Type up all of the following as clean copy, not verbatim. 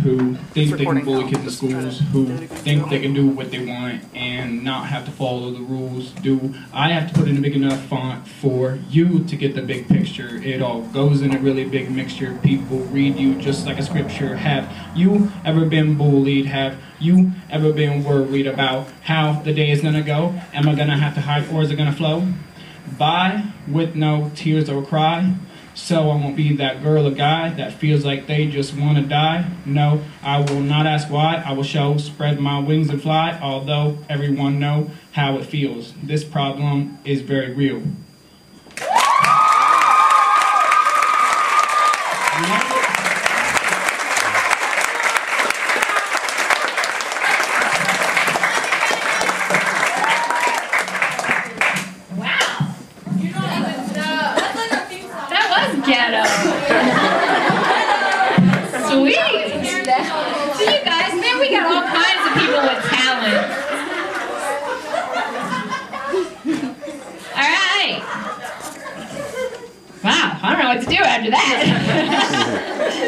who think they can bully kids in schools, who think they can do what they want and not have to follow the rules. Do I have to put in a big enough font for you to get the big picture? It all goes in a really big mixture. People read you just like a scripture. Have you ever been bullied? Have you ever been worried about how the day is gonna go? Am I gonna have to hide or is it gonna flow by with no tears or cry? So I won't be that girl or guy that feels like they just want to die. No, I will not ask why. I will spread my wings and fly, although everyone know how it feels. This problem is very real.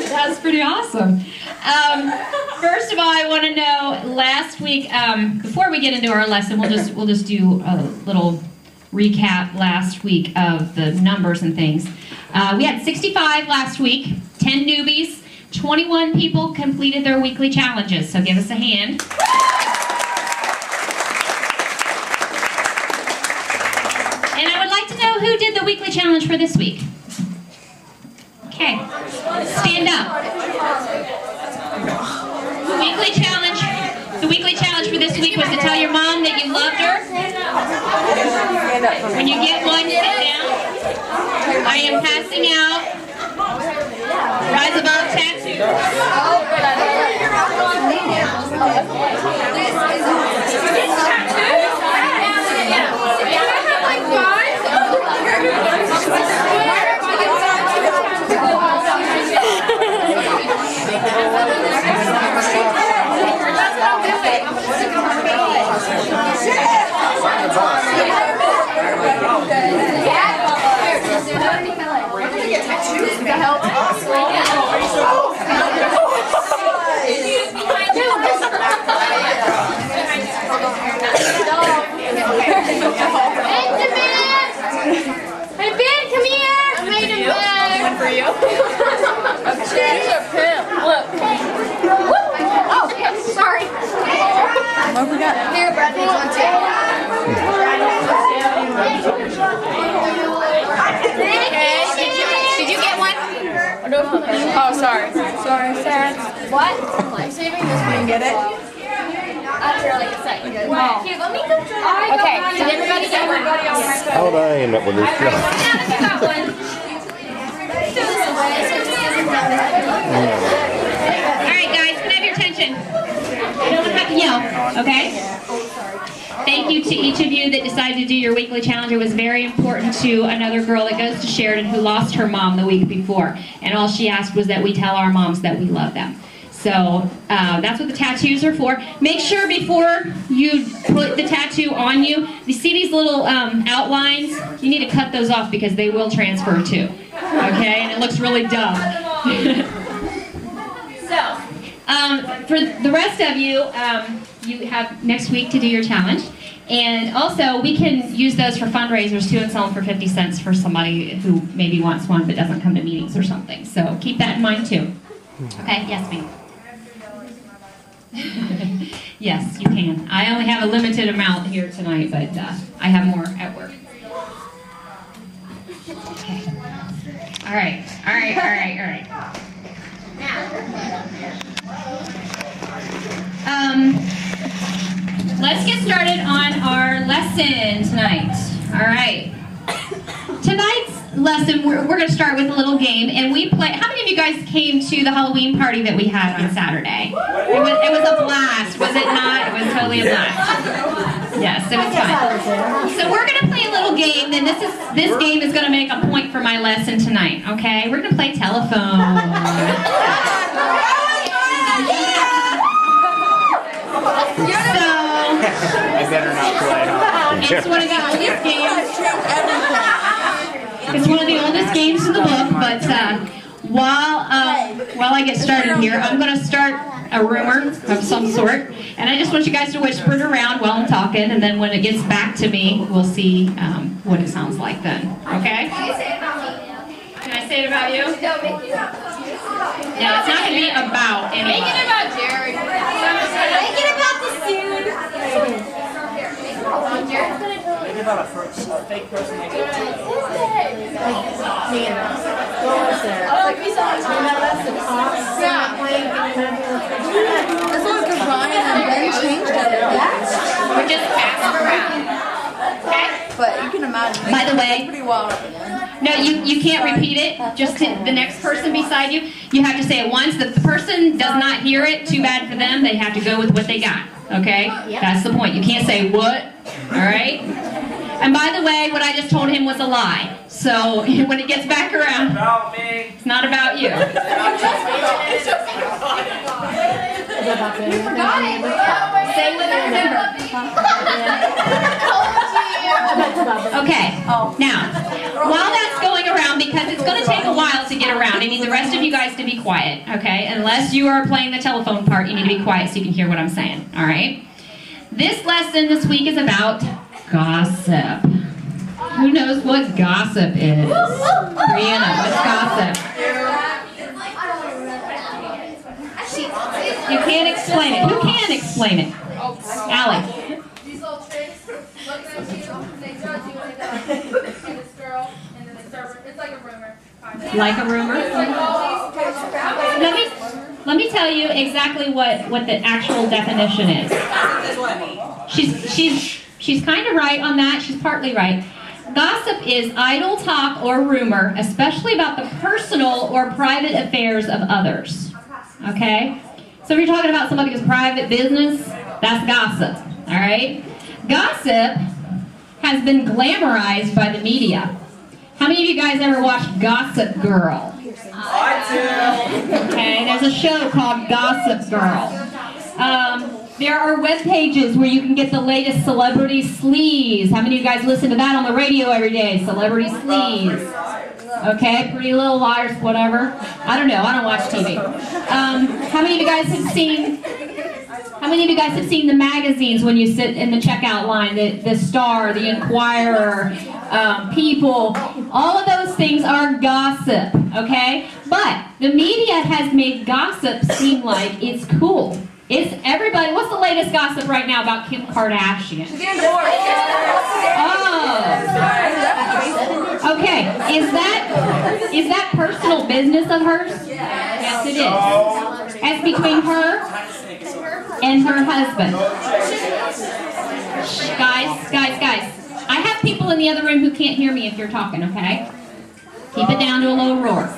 That's pretty awesome. First of all, I want to know, last week, before we get into our lesson, we'll just do a little recap last week of the numbers and things. We had 65 last week, 10 newbies, 21 people completed their weekly challenges, so give us a hand. And I would like to know who did the weekly challenge for this week. Okay, stand up. The weekly challenge for this week was to tell your mom that you loved her. When you get one, sit down. I am passing out Rise Above tattoos. Hey Ben, come here! I made a bag! One for you? Okay. Here's a pimp. Look. Oh, sorry. What we got? Here, Brad needs one too. Okay, did you get one? Oh, sorry. Sorry, sad. What? I'm saving this one. Get it? After like a second. Wow. Here, let me go try. Okay, did everybody get one? How would I end up with this job? Now that you got one. Alright guys, can I have your attention? You don't have to yell, okay? Thank you to each of you that decided to do your weekly challenge. It was very important to another girl that goes to Sheridan who lost her mom the week before. And all she asked was that we tell our moms that we love them. So that's what the tattoos are for. Make sure before you put the tattoo on you, you see these little outlines? You need to cut those off because they will transfer too. Okay? And it looks really dumb. So, for the rest of you, you have next week to do your challenge. And also, we can use those for fundraisers too and sell them for 50 cents for somebody who maybe wants one but doesn't come to meetings or something. So keep that in mind too. Okay? Yes, ma'am. Yes, you can. I only have a limited amount here tonight, but I have more at work. Okay. All right. Let's get started on our lesson tonight. All right. Tonight's lesson, we're going to start with a little game, and we play. How many of you guys came to the Halloween party that we had on Saturday? It was a blast, was it not? It was totally a blast. Yes, it was fun. So we're going to play a little game, and this game is going to make a point for my lesson tonight. Okay, we're going to play telephone. I better not play. It's one of the oldest games. It's one of the oldest games in the book, but while I get started here, I'm going to start a rumor of some sort, and I just want you guys to whisper it around while I'm talking, and then when it gets back to me, we'll see what it sounds like then. Okay? Can I say it about you? No, it's not going to be about anyone. Make it about Jared. Make it about the dude. Jared's going to tell Make it about a fake person. That's what because Ryan and Ben changed everything. We're just passing around. Okay? But you can imagine. By the way, it's pretty wild. no, you can't repeat it. Just to the next person beside you. You have to say it once. If the person does not hear it, too bad for them. They have to go with what they got. Okay? That's the point. You can't say what. All right? And by the way, what I just told him was a lie. So when it gets back around, it's not about you. Say what I remember. Okay. Now, while that's going around, because it's going to take a while to get around, I need the rest of you guys to be quiet, okay? Unless you are playing the telephone part, you need to be quiet so you can hear what I'm saying, all right? This lesson this week is about gossip. Who knows what gossip is? Brianna, what's gossip? You can't explain it. Who can explain it? Allie. These little tricks. Look so cute. They judge you when they go see this girl, and then they start. It's like a rumor. Like a rumor? It's like all these. Let me tell you exactly what the actual definition is. She's kind of right on that. She's partly right. Gossip is idle talk or rumor, especially about the personal or private affairs of others. Okay? So if you're talking about somebody's private business, that's gossip. All right? Gossip has been glamorized by the media. How many of you guys ever watched Gossip Girl? I do. Okay, there's a show called Gossip Girl. There are web pages where you can get the latest celebrity sleaze. How many of you guys listen to that on the radio every day? Celebrity sleaze. Okay, Pretty Little Liars, whatever. I don't know. I don't watch TV. How many of you guys have seen? How many of you guys have seen the magazines when you sit in the checkout line? The Star, the Enquirer, People. All of those things are gossip. Okay, but the media has made gossip seem like it's cool. It's everybody. What's the latest gossip right now about Kim Kardashian? She's getting divorced. Oh. Okay. Is that personal business of hers? Yes, it is. It's between her and her husband. Shh, guys. I have people in the other room who can't hear me if you're talking, okay? Keep it down to a low roar.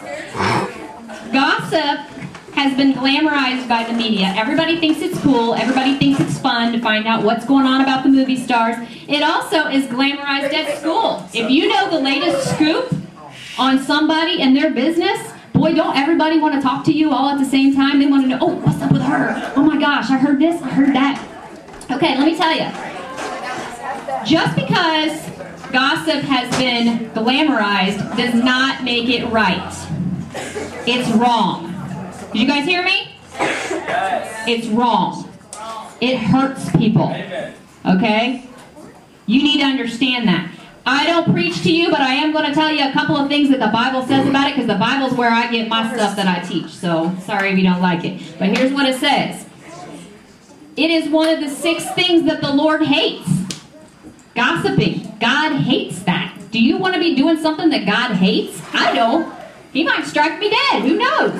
Gossip has been glamorized by the media. Everybody thinks it's cool. Everybody thinks it's fun to find out what's going on about the movie stars. It also is glamorized at school. If you know the latest scoop on somebody and their business, boy, don't everybody want to talk to you all at the same time? They want to know, oh, what's up with her? Oh my gosh, I heard this, I heard that. Okay, let me tell you. Just because gossip has been glamorized does not make it right. It's wrong. Did you guys hear me? It's wrong. It hurts people. Okay? You need to understand that. I don't preach to you, but I am going to tell you a couple of things that the Bible says about it, because the Bible's where I get my stuff that I teach. So, sorry if you don't like it. But here's what it says. It is one of the 6 things that the Lord hates. Gossiping. God hates that. Do you want to be doing something that God hates? I don't. He might strike me dead. Who knows?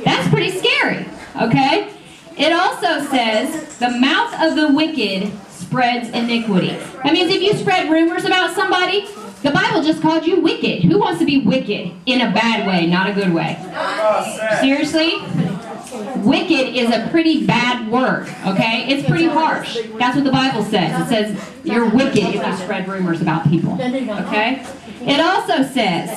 That's pretty scary, okay? It also says, the mouth of the wicked spreads iniquity. That means if you spread rumors about somebody, the Bible just called you wicked. Who wants to be wicked in a bad way, not a good way? Seriously? Wicked is a pretty bad word, okay? It's pretty harsh. That's what the Bible says. It says you're wicked if you spread rumors about people, okay? It also says,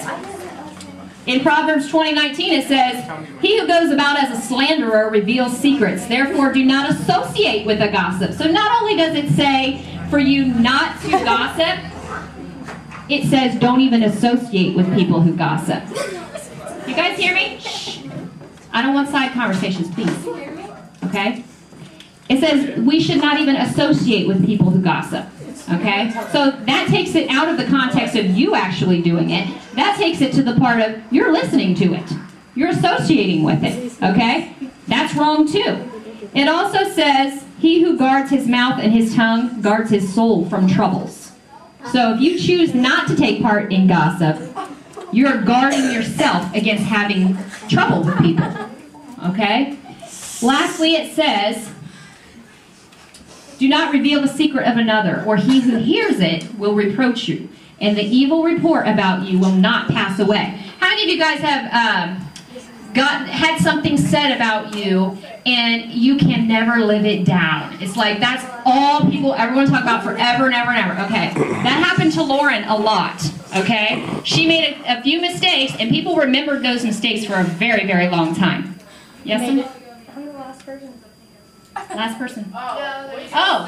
in Proverbs 20:19, it says, he who goes about as a slanderer reveals secrets. Therefore, do not associate with a gossip. So not only does it say for you not to gossip, it says don't even associate with people who gossip. You You guys hear me? Shh. I don't want side conversations, please. Okay? It says we should not even associate with people who gossip. Okay? So that takes it out of the context of you actually doing it. That takes it to the part of you're listening to it. You're associating with it. Okay? That's wrong too. It also says, he who guards his mouth and his tongue guards his soul from troubles. So if you choose not to take part in gossip, you're guarding yourself against having trouble with people. Okay? Lastly, it says, do not reveal the secret of another, or he who hears it will reproach you, and the evil report about you will not pass away. How many of you guys have had something said about you and you can never live it down? It's like that's all everyone talk about forever and ever and ever. Okay, that happened to Lauren a lot. Okay, she made a few mistakes and people remembered those mistakes for a very, very long time. Yes, I'm the last person. last person. Oh.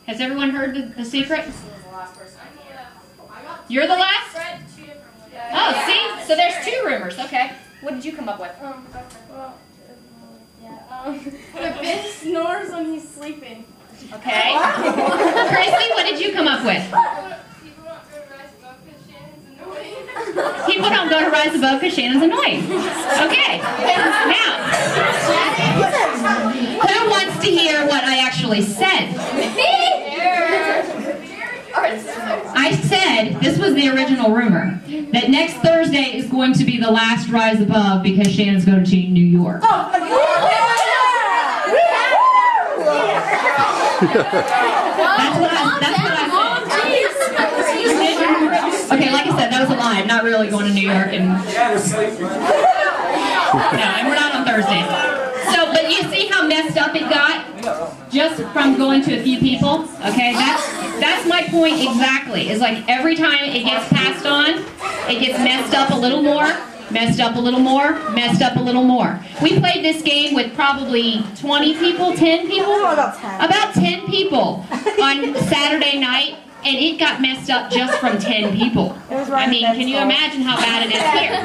Has everyone heard the secret? You're the last? Oh, see? So there's 2 rumors. Okay. What did you come up with? The bitch snores when he's sleeping. Okay. Christy, what did you come up with? People don't go to Rise Above because Shannon's annoying. People don't go to Rise Above because Shannon's annoying. Okay. Now, who wants to hear what I actually said? I said, this was the original rumor, that next Thursday is going to be the last Rise Above because Shannon's going to New York. That's what I said. Okay, like I said, that was a lie. I'm not really going to New York. No, and we're not on Thursdays. So, but you see how messed up it got just from going to a few people? Okay, that's my point exactly. It's like every time it gets passed on, it gets messed up a little more, messed up a little more, messed up a little more. We played this game with probably 20 people, 10 people? About 10 people on Saturday night, and it got messed up just from 10 people. I mean, can you imagine how bad it is here? It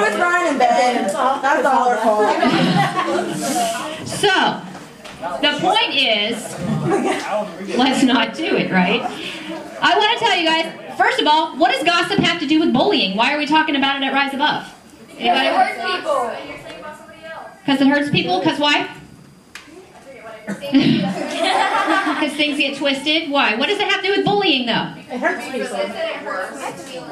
was Ryan in bed. That's all her fault. So, the point is, let's not do it, right? I want to tell you guys, first of all, what does gossip have to do with bullying? Why are we talking about it at Rise Above? Anybody? It hurts people. And you're thinking about somebody else. Because it hurts people? Because why? Because things get twisted? Why? What does it have to do with bullying, though? It hurts people. It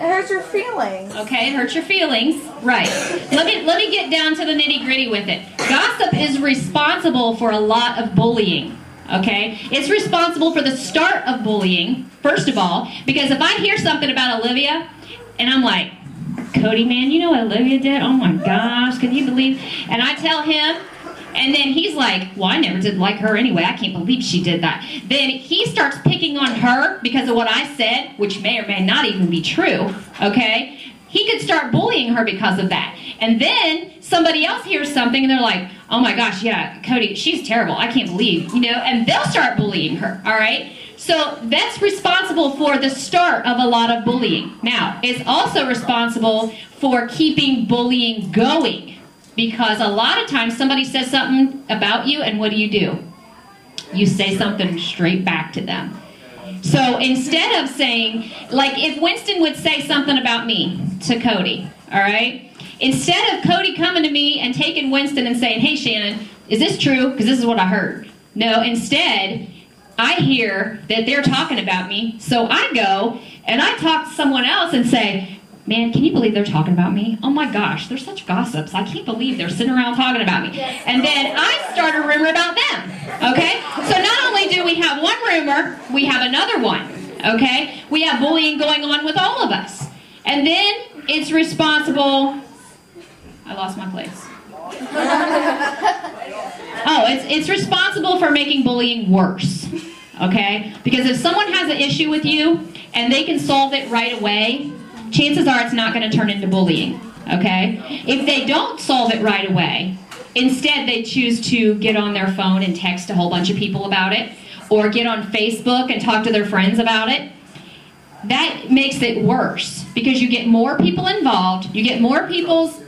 hurts your feelings. Okay, it hurts your feelings. Right. Let me get down to the nitty-gritty with it. Gossip is responsible for a lot of bullying. Okay? It's responsible for the start of bullying, first of all, because if I hear something about Olivia, and I'm like, Cody, man, you know what Olivia did? Oh my gosh, can you believe? And I tell him, and then he's like, well, I never did like her anyway. I can't believe she did that. Then he starts picking on her because of what I said, which may or may not even be true, okay? He could start bullying her because of that. And then somebody else hears something and they're like, oh my gosh, yeah, Cody, she's terrible. I can't believe, you know, and they'll start bullying her, all right? So that's responsible for the start of a lot of bullying. Now, it's also responsible for keeping bullying going. Because a lot of times somebody says something about you, and what do? You say something straight back to them. So instead of saying, like if Winston would say something about me to Cody, all right? Instead of Cody coming to me and taking Winston and saying, hey Shannon, is this true? Because this is what I heard. No, instead, I hear that they're talking about me, so I go and I talk to someone else and say, man, can you believe they're talking about me? Oh my gosh, they're such gossips. I can't believe they're sitting around talking about me. And then I start a rumor about them, okay? So not only do we have one rumor, we have another one, okay? We have bullying going on with all of us. And then it's responsible, I lost my place. Oh, it's responsible for making bullying worse, okay? Because if someone has an issue with you and they can solve it right away, chances are it's not going to turn into bullying, okay? If they don't solve it right away, instead they choose to get on their phone and text a whole bunch of people about it, or get on Facebook and talk to their friends about it, that makes it worse because you get more people involved, you get more people's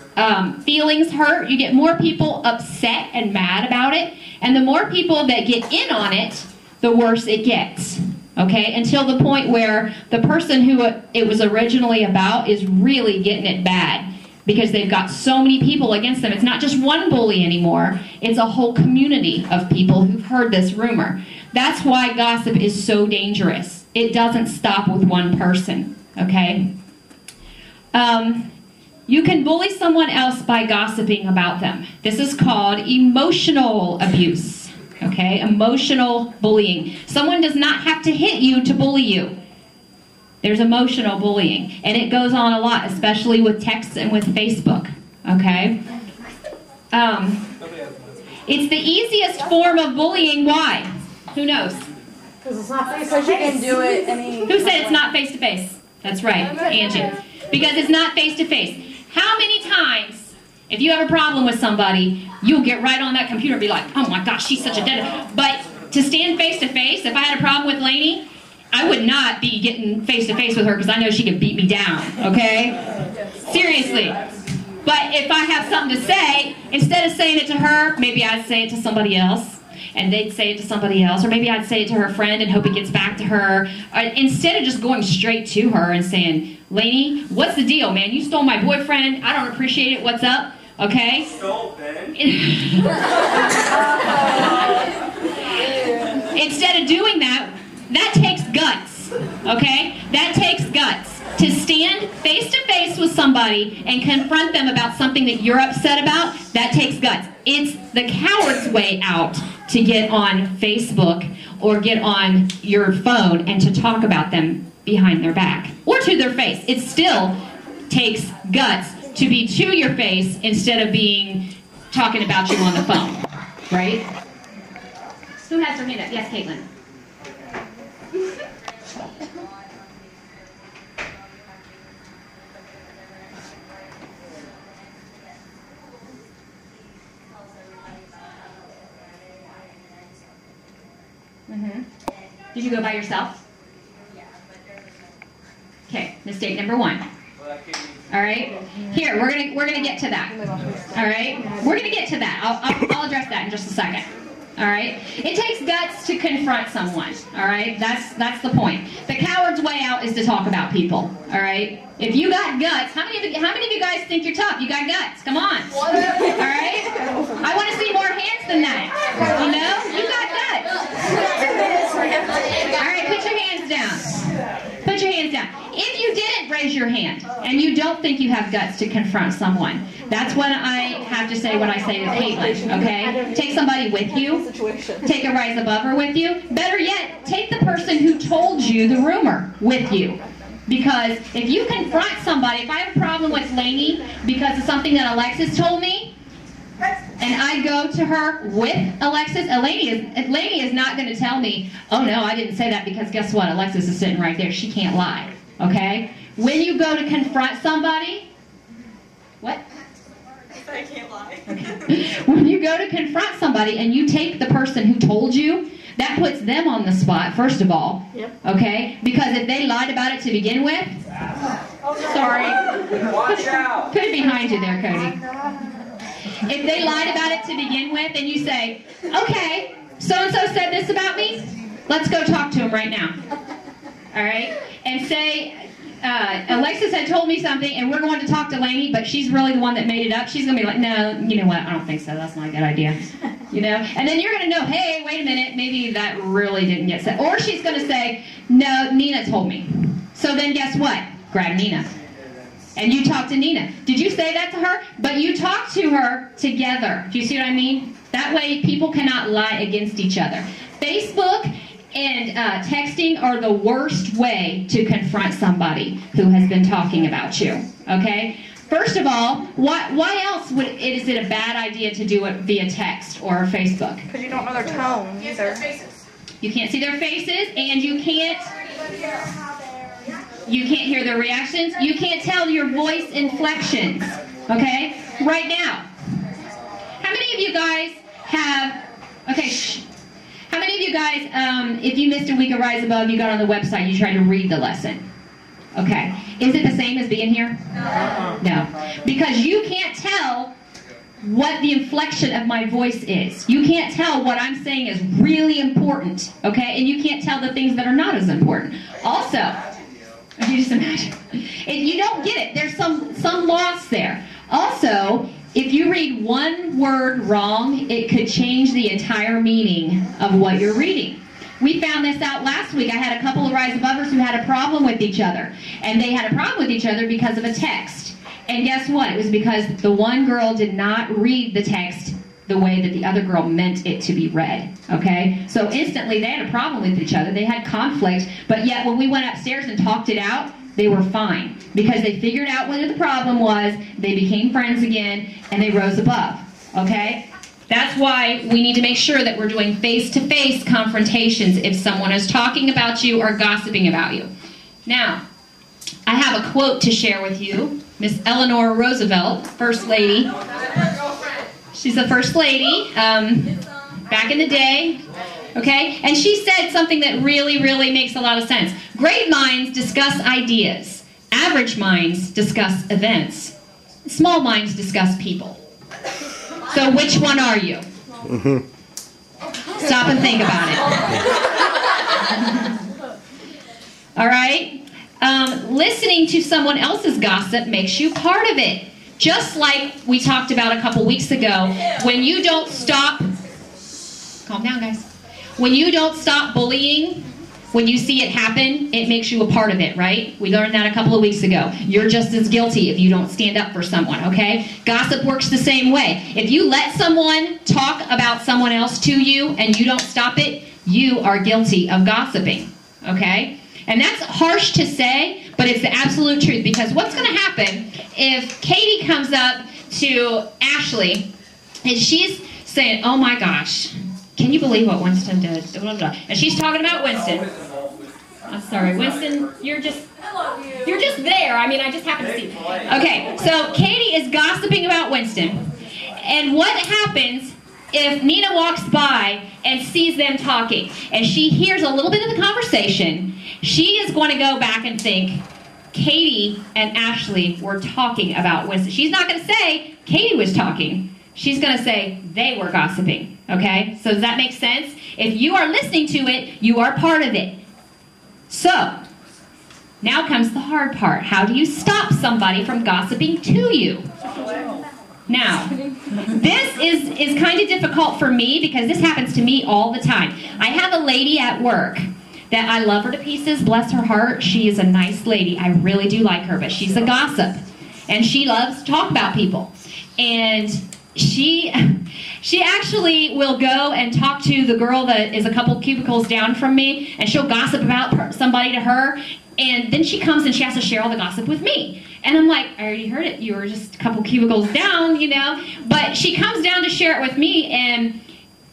feelings hurt, you get more people upset and mad about it, and the more people that get in on it, the worse it gets. Okay, until the point where the person who it was originally about is really getting it bad because they've got so many people against them. It's not just one bully anymore, it's a whole community of people who've heard this rumor. That's why gossip is so dangerous. It doesn't stop with one person, okay? You can bully someone else by gossiping about them. This is called emotional abuse, okay? Emotional bullying. Someone does not have to hit you to bully you. There's emotional bullying, and it goes on a lot, especially with texts and with Facebook, okay? It's the easiest form of bullying. Why? Who knows? Because it's not face to face. Because you can do it any... Who said it's not face to face? That's right, Angie. Because it's not face to face. How many times, if you have a problem with somebody, you'll get right on that computer and be like, oh my gosh, she's such a dead... But to stand face to face, if I had a problem with Lainey, I would not be getting face to face with her because I know she could beat me down, okay? Seriously. But if I have something to say, instead of saying it to her, maybe I'd say it to somebody else. And they'd say it to somebody else, or maybe I'd say it to her friend and hope it gets back to her. Instead of just going straight to her and saying, Lainey, what's the deal, man? You stole my boyfriend. I don't appreciate it. What's up? Okay? Stole Ben. Instead of doing that, that takes guts. Okay? That takes guts. To stand face to face with somebody and confront them about something that you're upset about, that takes guts. It's the coward's way out to get on Facebook or get on your phone and to talk about them behind their back or to their face. It still takes guts to be to your face instead of being talking about you on the phone, right? Who has their hand up? Yes, Caitlin. Did you go by yourself? Okay, mistake number 1. All right, here we're gonna get to that. All right, we're gonna get to that. I'll address that in just a second. All right, it takes guts to confront someone. All right, that's the point. The coward's way out is to talk about people. All right, if you got guts, how many of you guys think you're tough? You got guts. Come on. All right, I want to see more hands than that. You know, you got guts. All right, put your hands down. Put your hands down. If you didn't raise your hand and you don't think you have guts to confront someone, that's when I have to say what I say to Caitlin, okay? Take somebody with you. Take a Rise Abover with you. Better yet, take the person who told you the rumor with you. Because if you confront somebody, if I have a problem with Lainey because of something that Alexis told me, and I go to her with Alexis, Lainey is not going to tell me, oh no, I didn't say that because guess what? Alexis is sitting right there. She can't lie. Okay? When you go to confront somebody, what? I can't lie. Okay. When you go to confront somebody and you take the person who told you, that puts them on the spot, first of all. Yep. Okay? Because if they lied about it to begin with, sorry. Watch out. Put it behind you there, Cody. If they lied about it to begin with and you say, okay, so-and-so said this about me, let's go talk to him right now. All right? And say, Alexis had told me something and we're going to talk to Lainey, but she's really the one that made it up. She's going to be like, no, you know what, I don't think so. That's not a good idea. You know? And then you're going to know, hey, wait a minute, maybe that really didn't get said. Or she's going to say, no, Nina told me. So then guess what? Grab Nina. And you talk to Nina. Did you say that to her? But you talk to her together. Do you see what I mean? That way people cannot lie against each other. Facebook and texting are the worst way to confront somebody who has been talking about you. Okay? First of all, why else is it a bad idea to do it via text or Facebook? Because you don't know their tone either. You can't see their faces, and you can't hear their reactions. You can't tell your voice inflections. Okay? Right now. How many of you guys have... Okay, shh. How many of you guys, if you missed a week of Rise Above, you got on the website, you tried to read the lesson? Okay. Is it the same as being here? No. Because you can't tell what the inflection of my voice is. You can't tell what I'm saying is really important, okay? And you can't tell the things that are not as important. Also, you just imagine. If you don't get it, there's some loss there. Also, if you read one word wrong, it could change the entire meaning of what you're reading. We found this out last week. I had a couple of Rise Abovers who had a problem with each other. And they had a problem with each other because of a text. And guess what? It was because the one girl did not read the text the way that the other girl meant it to be read. Okay? So instantly they had a problem with each other. They had conflict. But yet when we went upstairs and talked it out, they were fine. Because they figured out what the problem was, they became friends again, and they rose above. Okay? That's why we need to make sure that we're doing face-to-face confrontations if someone is talking about you or gossiping about you. Now, I have a quote to share with you. Miss Eleanor Roosevelt, First Lady. She's the First Lady back in the day. Okay? And she said something that really, really makes a lot of sense. Great minds discuss ideas. Average minds discuss events. Small minds discuss people. So which one are you? Stop and think about it. All right? Listening to someone else's gossip makes you part of it. Just like we talked about a couple weeks ago, when you don't stop, calm down guys, when you don't stop bullying, when you see it happen, it makes you a part of it, right? We learned that a couple of weeks ago. You're just as guilty if you don't stand up for someone, okay? Gossip works the same way. If you let someone talk about someone else to you and you don't stop it, you are guilty of gossiping, okay? And that's harsh to say, but it's the absolute truth, because what's going to happen if Katie comes up to Ashley and she's saying, oh my gosh, can you believe what Winston did? And she's talking about Winston. I'm sorry, Winston, you're just there. I mean, I just happen to see. Okay, so Katie is gossiping about Winston. And what happens if Nina walks by and sees them talking and she hears a little bit of the conversation? She is going to go back and think, Katie and Ashley were talking about Winston. She's not going to say Katie was talking. She's going to say they were gossiping. Okay? So does that make sense? If you are listening to it, you are part of it. So, now comes the hard part. How do you stop somebody from gossiping to you? Now, this is kind of difficult for me because this happens to me all the time. I have a lady at work that I love her to pieces, bless her heart. She is a nice lady. I really do like her, but she's a gossip. And she loves to talk about people. And she actually will go and talk to the girl that is a couple cubicles down from me, and she'll gossip about somebody to her, and then she comes and she has to share all the gossip with me. And I'm like, I already heard it. You were just a couple cubicles down, you know. But she comes down to share it with me, and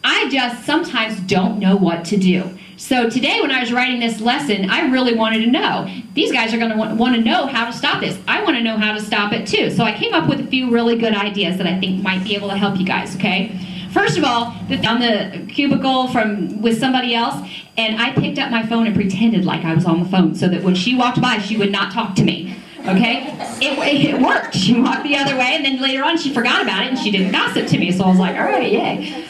I just sometimes don't know what to do. So today when I was writing this lesson, I really wanted to know. These guys are going to want to know how to stop this. I want to know how to stop it too. So I came up with a few really good ideas that I think might be able to help you guys, okay? First of all, on the cubicle with somebody else, and I picked up my phone and pretended like I was on the phone so that when she walked by, she would not talk to me. Okay? It worked. She walked the other way, and then later on she forgot about it and she didn't gossip to me. So I was like, all right, yay.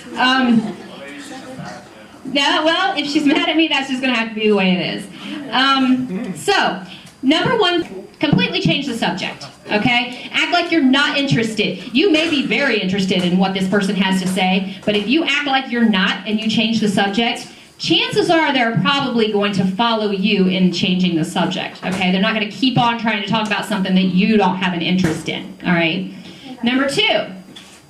No, well, if she's mad at me, that's just going to have to be the way it is. So, number one, completely change the subject, okay? Act like you're not interested. You may be very interested in what this person has to say, but if you act like you're not and you change the subject, chances are they're probably going to follow you in changing the subject, okay? They're not going to keep on trying to talk about something that you don't have an interest in, all right? Number two,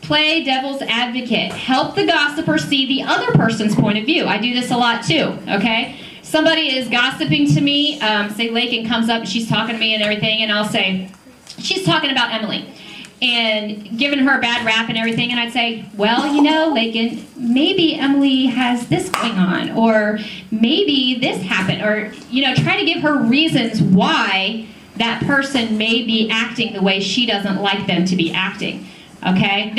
play devil's advocate. Help the gossiper see the other person's point of view. I do this a lot too, okay? Somebody is gossiping to me, say Lakin comes up and she's talking to me and everything, and I'll say, she's talking about Emily and giving her a bad rap and everything, and I'd say, well, you know, Lakin, maybe Emily has this going on, or maybe this happened, or, you know, try to give her reasons why that person may be acting the way she doesn't like them to be acting. Okay?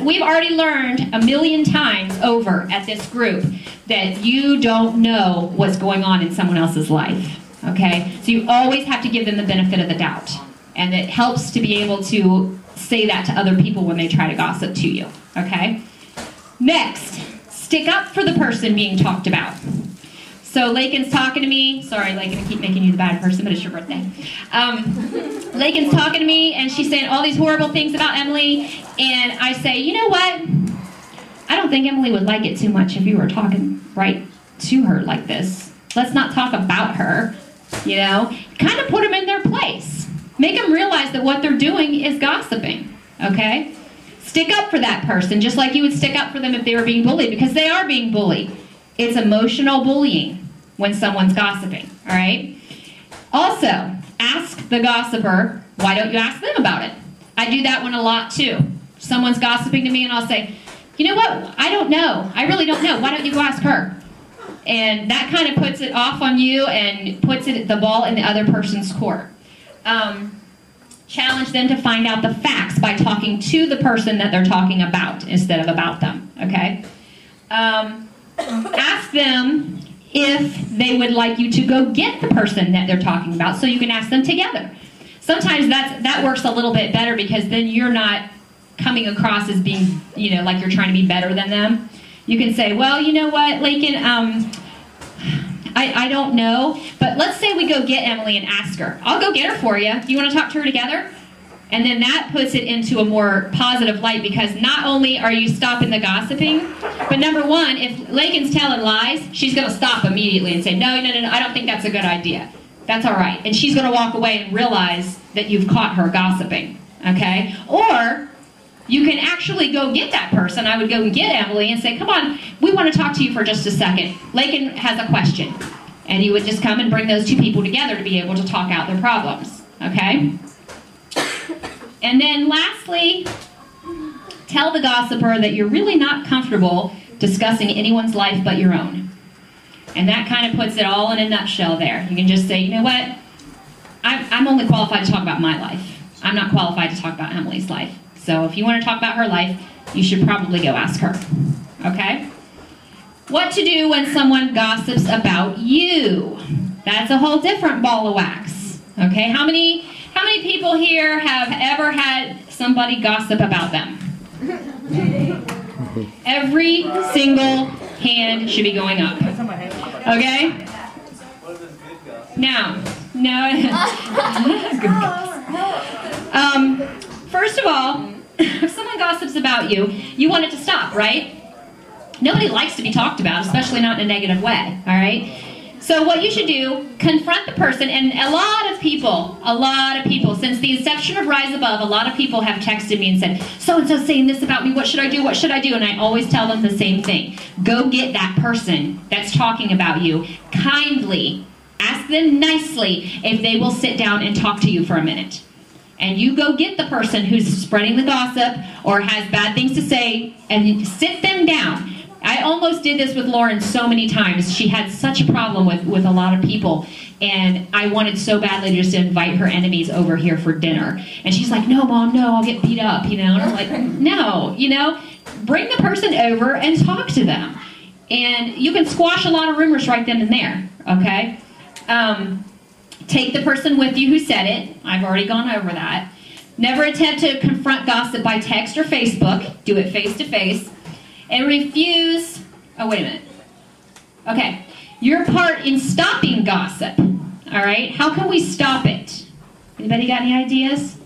We've already learned 1,000,000 times over at this group that you don't know what's going on in someone else's life. Okay? So you always have to give them the benefit of the doubt. And it helps to be able to say that to other people when they try to gossip to you. Okay? Next, stick up for the person being talked about. So Lakin's talking to me. Sorry, Lakin, I keep making you the bad person, but it's your birthday. Lakin's talking to me, and she's saying all these horrible things about Emily. And I say, you know what? I don't think Emily would like it too much if you were talking right to her like this. Let's not talk about her, you know? Kind of put them in their place. Make them realize that what they're doing is gossiping, okay? Stick up for that person, just like you would stick up for them if they were being bullied, because they are being bullied. It's emotional bullying when someone's gossiping, all right? Also, ask the gossiper, why don't you ask them about it? I do that one a lot too. Someone's gossiping to me and I'll say, you know what, I don't know. I really don't know. Why don't you go ask her? And that kind of puts it off on you and puts the ball in the other person's court. Challenge them to find out the facts by talking to the person that they're talking about instead of about them, okay? Ask them if they would like you to go get the person that they're talking about so you can ask them together. Sometimes that works a little bit better because then you're not coming across as being, you know, like you're trying to be better than them. You can say, well, you know what, Lakin, I don't know, but let's say we go get Emily and ask her. I'll go get her for you. Do you want to talk to her together? And then that puts it into a more positive light because not only are you stopping the gossiping, but number one, if Lakin's telling lies, she's going to stop immediately and say, no, I don't think that's a good idea. That's all right. And she's going to walk away and realize that you've caught her gossiping, okay? Or you can actually go get that person. I would go and get Emily and say, come on, we want to talk to you for just a second. Lakin has a question. And you would just come and bring those two people together to be able to talk out their problems, okay? And then lastly, tell the gossiper that you're really not comfortable discussing anyone's life but your own. And that kind of puts it all in a nutshell there. You can just say, you know what? I'm only qualified to talk about my life. I'm not qualified to talk about Emily's life. So if you want to talk about her life, you should probably go ask her. Okay? What to do when someone gossips about you? That's a whole different ball of wax. Okay? How many people here have ever had somebody gossip about them? Every single hand should be going up. Okay? Now, first of all, if someone gossips about you, you want it to stop, right? Nobody likes to be talked about, especially not in a negative way, all right? So what you should do, confront the person, and a lot of people, since the inception of Rise Above, a lot of people have texted me and said, so-and-so's saying this about me, what should I do, what should I do? And I always tell them the same thing. Go get that person that's talking about you. Kindly, ask them nicely if they will sit down and talk to you for a minute. And you go get the person who's spreading the gossip or has bad things to say, and you sit them down. I almost did this with Lauren so many times. She had such a problem with a lot of people, and I wanted so badly to just invite her enemies over here for dinner. And she's like, no, Mom, no, I'll get beat up, you know? And I'm like, no, you know? Bring the person over and talk to them. And you can squash a lot of rumors right then and there, okay? Take the person with you who said it. I've already gone over that. Never attempt to confront gossip by text or Facebook. Do it face-to-face. And refuse, oh, wait a minute. Okay, your part in stopping gossip, all right? How can we stop it? Anybody got any ideas?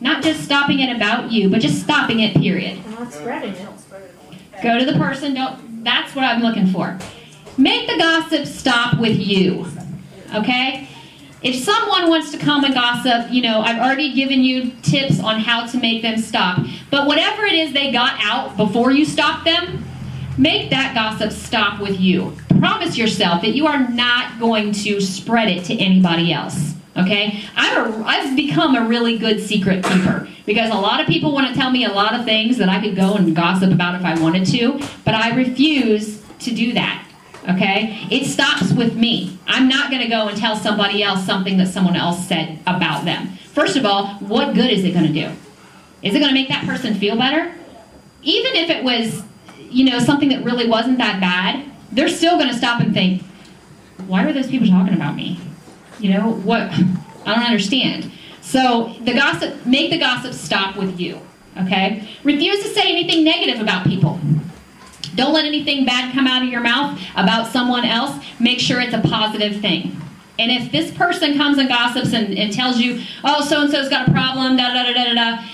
Not just stopping it about you, but just stopping it, period. Not spreading it. Go to the person, that's what I'm looking for. Make the gossip stop with you, okay? If someone wants to come and gossip, you know, I've already given you tips on how to make them stop. But whatever it is they got out before you stop them, make that gossip stop with you. Promise yourself that you are not going to spread it to anybody else, okay? I've become a really good secret keeper because a lot of people want to tell me a lot of things that I could go and gossip about if I wanted to, but I refuse to do that. Okay? It stops with me. I'm not going to go and tell somebody else something that someone else said about them. First of all, what good is it going to do? Is it going to make that person feel better? Even if it was, you know, something that really wasn't that bad, they're still going to stop and think, why are those people talking about me? You know, what? I don't understand. So make the gossip stop with you, okay? Refuse to say anything negative about people. Don't let anything bad come out of your mouth about someone else. Make sure it's a positive thing. And if this person comes and gossips and tells you, oh, so-and-so's got a problem, da-da-da-da-da-da,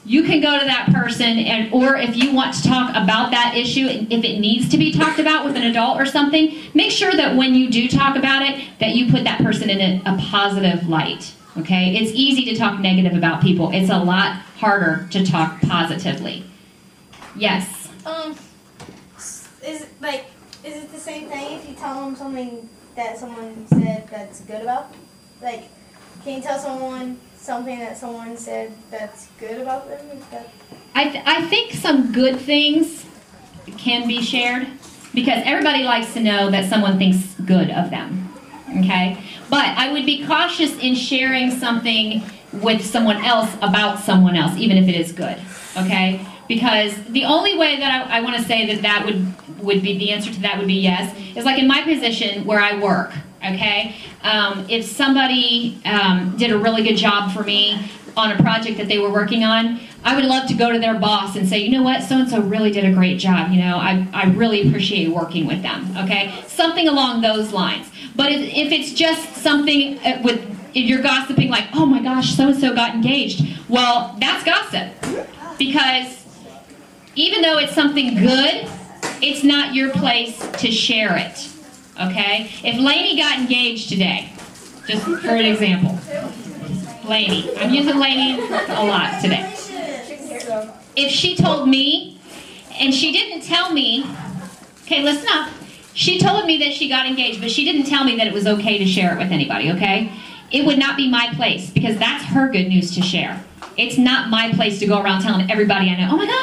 you can go to that person, or if you want to talk about that issue, if it needs to be talked about with an adult or something, make sure that when you do talk about it, that you put that person in a positive light. Okay? It's easy to talk negative about people. It's a lot harder to talk positively. Yes? Is it the same thing if you tell them something that someone said that's good about? Like, can you tell someone something that someone said that's good about them? I think some good things can be shared because everybody likes to know that someone thinks good of them. Okay? But I would be cautious in sharing something with someone else about someone else, even if it is good. Okay? Because the only way that I want to say that would be the answer to that would be yes is like in my position where I work. Okay, if somebody did a really good job for me on a project that they were working on, I would love to go to their boss and say, you know what, so-and-so really did a great job. You know, I really appreciate working with them. Okay, something along those lines. But if it's just something if you're gossiping like, oh my gosh, so-and-so got engaged, well, that's gossip. Because even though it's something good, it's not your place to share it. Okay? If Lainey got engaged today, just for an example. Lainey. I'm using Lainey a lot today. If she told me, and she didn't tell me, okay, listen up. She told me that she got engaged, but she didn't tell me that it was okay to share it with anybody, okay? It would not be my place, because that's her good news to share. It's not my place to go around telling everybody I know, oh my God,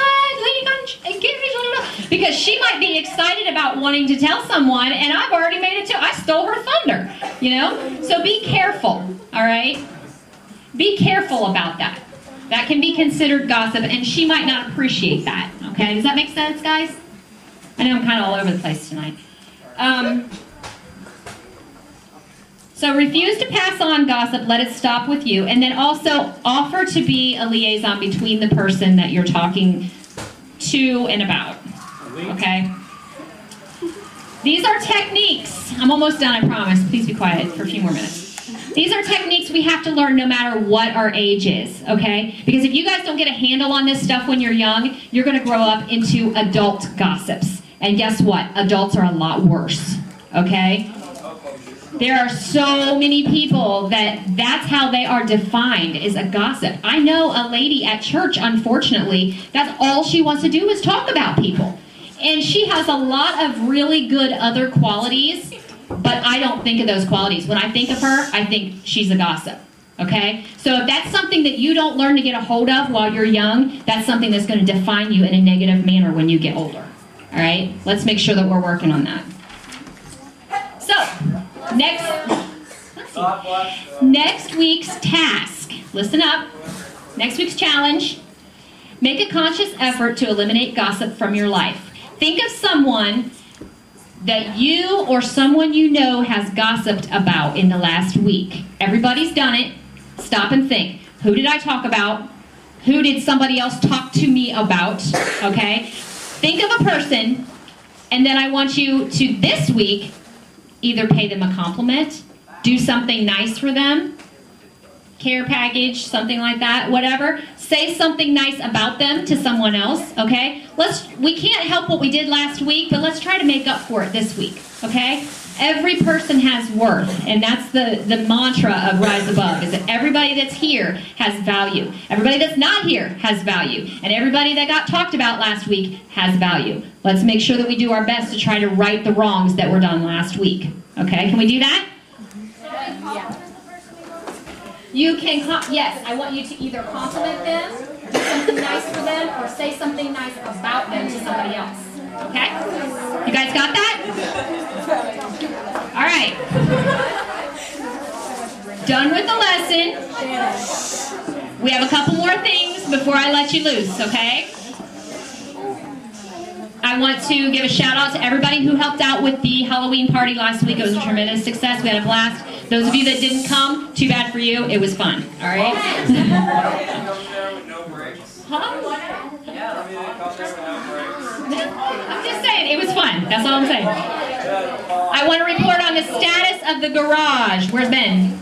Lainey got engaged, because she might be excited about wanting to tell someone, and I've already made it too. I stole her thunder, you know? So be careful, all right? Be careful about that. That can be considered gossip, and she might not appreciate that, okay? Does that make sense, guys? I know I'm kind of all over the place tonight. So refuse to pass on gossip, let it stop with you, and then also offer to be a liaison between the person that you're talking to and about, okay? These are techniques. I'm almost done, I promise. Please be quiet for a few more minutes. These are techniques we have to learn no matter what our age is, okay? Because if you guys don't get a handle on this stuff when you're young, you're going to grow up into adult gossips. And guess what? Adults are a lot worse, okay? There are so many people that's how they are defined, is a gossip. I know a lady at church, unfortunately, that's all she wants to do is talk about people. And she has a lot of really good other qualities, but I don't think of those qualities. When I think of her, I think she's a gossip, okay? So if that's something that you don't learn to get a hold of while you're young, that's something that's going to define you in a negative manner when you get older, all right? Let's make sure that we're working on that. So, next week's task. Listen up. Next week's challenge. Make a conscious effort to eliminate gossip from your life. Think of someone that you or someone you know has gossiped about in the last week. Everybody's done it. Stop and think. Who did I talk about? Who did somebody else talk to me about? Okay? Think of a person, and then I want you to, this week, either pay them a compliment, do something nice for them, care package, something like that, whatever. Say something nice about them to someone else, okay? We can't help what we did last week, but let's try to make up for it this week, okay? Every person has worth, and that's the mantra of Rise Above, is that everybody that's here has value. Everybody that's not here has value. And everybody that got talked about last week has value. Let's make sure that we do our best to try to right the wrongs that were done last week. Okay, can we do that? Yeah. You can, yes, I want you to either compliment them, do something nice for them, or say something nice about them to somebody else. Okay? You guys got that? All right. Done with the lesson. We have a couple more things before I let you loose, okay? I want to give a shout out to everybody who helped out with the Halloween party last week. It was a tremendous success. We had a blast. Those of you that didn't come, too bad for you. It was fun. All right? I'm just saying, it was fun. That's all I'm saying. I want to report on the status of the garage. Where's Ben?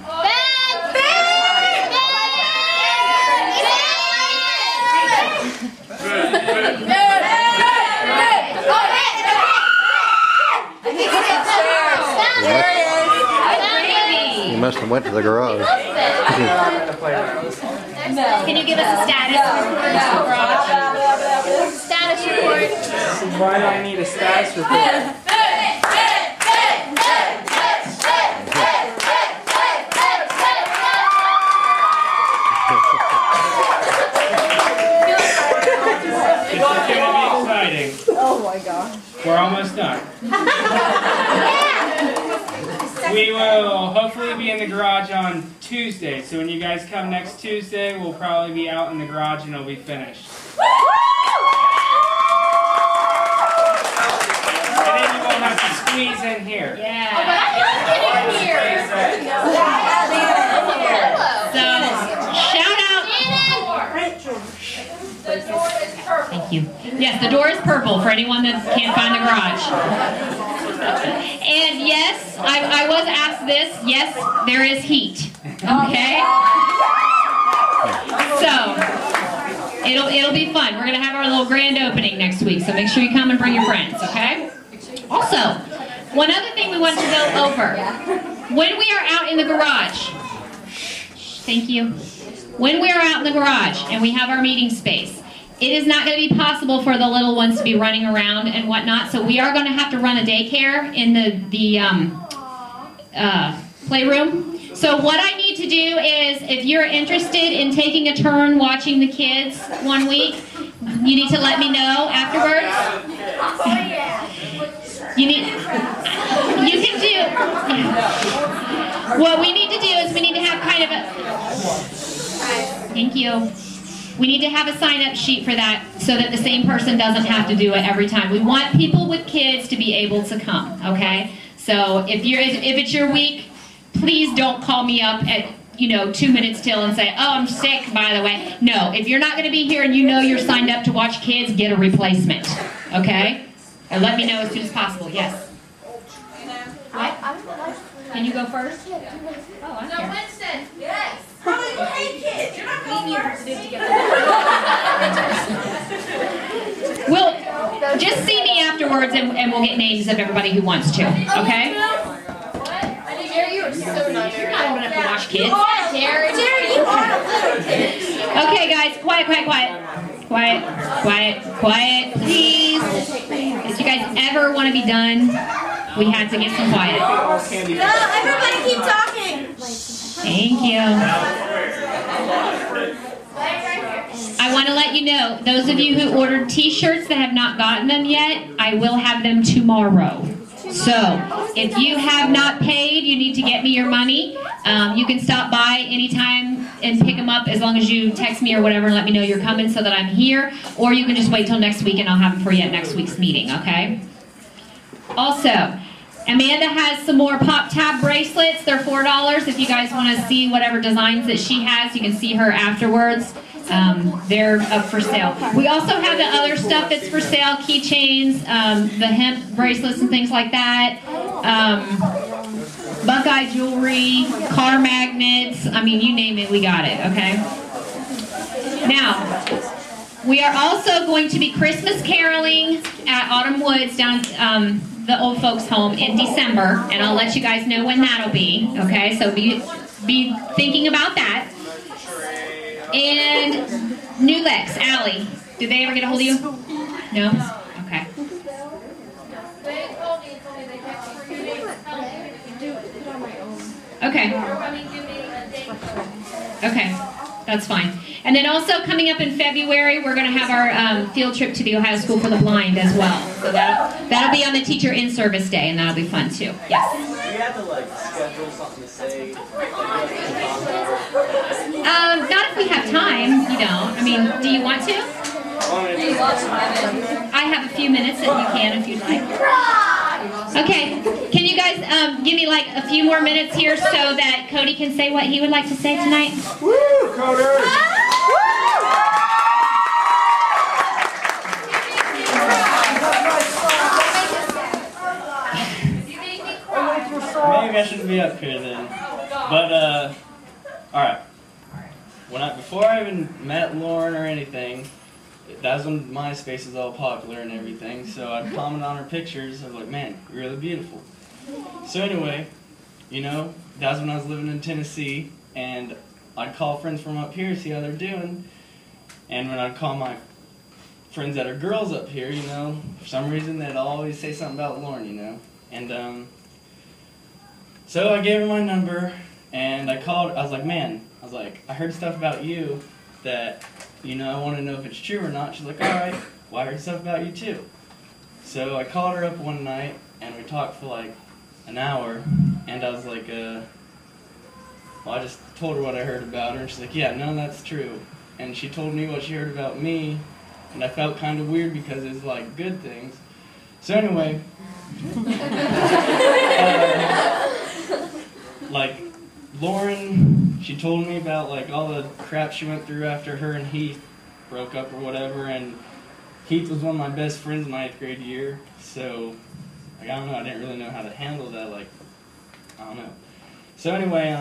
You must have went to the garage. Can you give us a status report? Status report. Why do I need a status report? It's going to be exciting. Oh my gosh. We're almost done. We will hopefully be in the garage on Tuesday. So when you guys come next Tuesday, we'll probably be out in the garage and it'll be finished. And then you won't have to squeeze in here. Yeah. So, shout out. The door is purple. Thank you. Yes, the door is purple for anyone that can't find the garage. And yes, I was asked this. Yes, there is heat. Okay? So, it'll be fun. We're going to have our little grand opening next week, so make sure you come and bring your friends, okay? Also, one other thing we want to go over. When we are out in the garage, thank you. When we are out in the garage and we have our meeting space, it is not going to be possible for the little ones to be running around and whatnot, so we are going to have to run a daycare in the playroom. So what I need to do is, if you're interested in taking a turn watching the kids one week, you need to let me know afterwards. You can do, what we need to do is we need to have kind of a, thank you. We need to have a sign-up sheet for that so that the same person doesn't have to do it every time. We want people with kids to be able to come, okay? So if it's your week, please don't call me up at 2 minutes till and say, oh, I'm sick, by the way. No, if you're not going to be here and you know you're signed up to watch kids, get a replacement, okay? And let me know as soon as possible. Yes? What? Can you go first? Oh, I No, care. Winston. Yes. How do you hate kids? You're not going first. We'll just see me afterwards and we'll get names of everybody who wants to, okay? Jerry, you are so nice. You're not old enough to watch kids. Jerry, you are a little kid. Okay, guys, quiet. Quiet, please. If you guys ever want to be done, we had to get some quiet. No, everybody keep talking. Thank you. I want to let you know, those of you who ordered t-shirts that have not gotten them yet, I will have them tomorrow. So, if you have not paid, you need to get me your money. You can stop by anytime and pick them up as long as you text me or whatever and let me know you're coming so that I'm here. Or you can just wait till next week and I'll have them for you at next week's meeting, okay? Also, Amanda has some more pop tab bracelets. They're $4 if you guys want to see whatever designs that she has. You can see her afterwards. They're up for sale. We also have the other stuff that's for sale, keychains, the hemp bracelets and things like that, Buckeye jewelry, car magnets. I mean, you name it, we got it, okay? Now, we are also going to be Christmas caroling at Autumn Woods down the old folks home in December, and I'll let you guys know when that'll be, okay? So be thinking about that. And New Lex, Allie, did they ever get a hold of you? No? Okay. They told me they kept Okay. Okay, that's fine. And then also coming up in February, we're going to have our field trip to the Ohio School for the Blind as well. So that'll be on the Teacher in-Service Day, and that'll be fun too. Yes? Do you have to schedule something to say? Not if we have time, you don't. I mean, do you want to? I have a few minutes that you can if you'd like. Okay, can you guys give me like a few more minutes here so that Cody can say what he would like to say tonight? Woo, Cody! Maybe I shouldn't be up here then. But, alright. Before I even met Lauren or anything, that's when MySpace is all popular and everything, so I'd comment on her pictures. I was like, man, you're really beautiful. So anyway, you know, that's when I was living in Tennessee, and I'd call friends from up here, see how they're doing, and when I'd call my friends that are girls up here, you know, for some reason they'd always say something about Lauren, you know, and so I gave her my number, and I called. I was like, man, I heard stuff about you that, you know, I want to know if it's true or not. She's like, all right, well, I heard stuff about you too. So I called her up one night, and we talked for like an hour, and I was like, well, I just told her what I heard about her, and she's like, yeah, no, that's true. And she told me what she heard about me, and I felt kind of weird because it's like good things. So anyway, like Lauren, she told me about like all the crap she went through after her and Heath broke up or whatever, and Heath was one of my best friends in my 8th grade year, so like I don't know, I didn't really know how to handle that, like, I don't know. So anyway,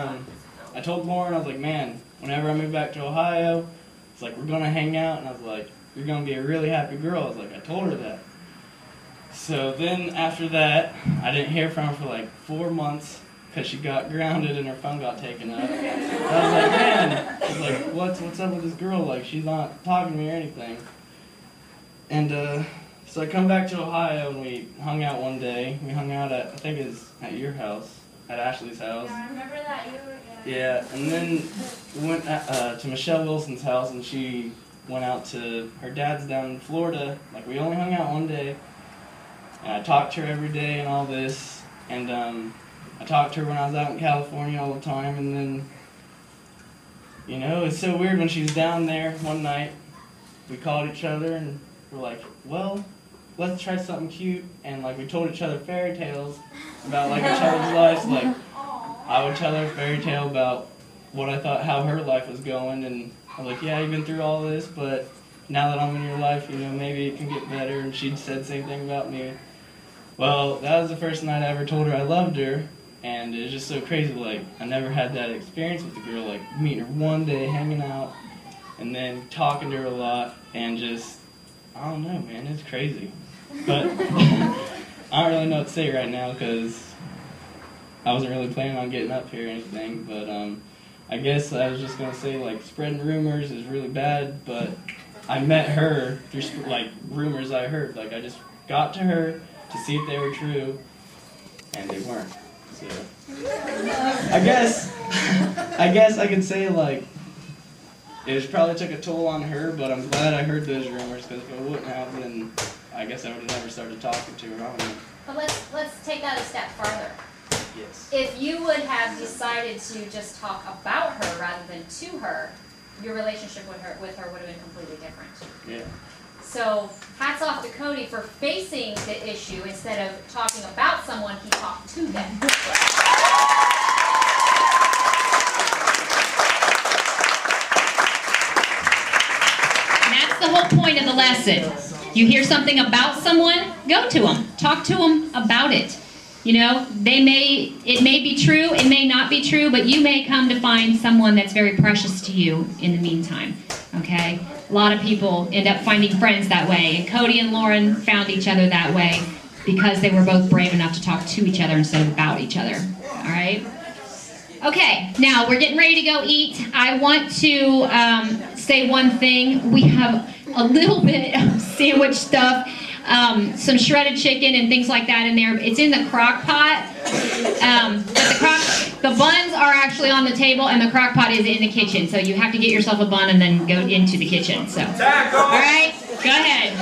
I told Lauren, I was like, man, whenever I move back to Ohio, it's like we're gonna hang out, and I was like, you're gonna be a really happy girl. I was like, I told her that. So then after that, I didn't hear from her for like 4 months because she got grounded and her phone got taken up. And I was like, man, I was like, what's up with this girl? Like, she's not talking to me or anything. And so I come back to Ohio and we hung out one day. We hung out at, I think it was at your house, at Ashley's house. Yeah, I remember that. You were good. Yeah, and then we went to Michelle Wilson's house, and she went out to her dad's down in Florida. Like, we only hung out one day, and I talked to her every day and all this, and I talked to her when I was out in California all the time, and then, you know, it's so weird when she was down there one night, we called each other, and we're like, well, let's try something cute, and like we told each other fairy tales about like each other's lives. Like, I would tell her a fairy tale about what I thought, how her life was going, and I'm like, yeah, you've been through all this, but now that I'm in your life, you know, maybe it can get better. And she'd said the same thing about me. Well, that was the first night I ever told her I loved her, and it was just so crazy. Like, I never had that experience with the girl, like meeting her one day, hanging out, and then talking to her a lot, and just, I don't know, man, it's crazy. But I don't really know what to say right now because I wasn't really planning on getting up here or anything, but I guess I was just going to say, like, spreading rumors is really bad, but I met her through, like, rumors I heard. Like, I just got to her to see if they were true, and they weren't. So I guess I could say, like, it probably took a toll on her, but I'm glad I heard those rumors, because if I wouldn't have, then I guess I would have never started talking to her. I don't know. But let's take that a step farther. Yes. If you would have decided to just talk about her rather than to her, your relationship with her would have been completely different. Yeah. So hats off to Cody for facing the issue instead of talking about someone, he talked to them. And that's the whole point of the lesson. You hear something about someone, go to them. Talk to them about it. You know, it may be true, it may not be true, but you may come to find someone that's very precious to you in the meantime, okay? A lot of people end up finding friends that way, and Cody and Lauren found each other that way because they were both brave enough to talk to each other instead of about each other, all right? Okay, now we're getting ready to go eat. I want to say one thing. We have a little bit of sandwich stuff. Some shredded chicken and things like that in there. It's in the crock pot, but the buns are actually on the table, and the crock pot is in the kitchen. So you have to get yourself a bun and then go into the kitchen. So, all right, go ahead.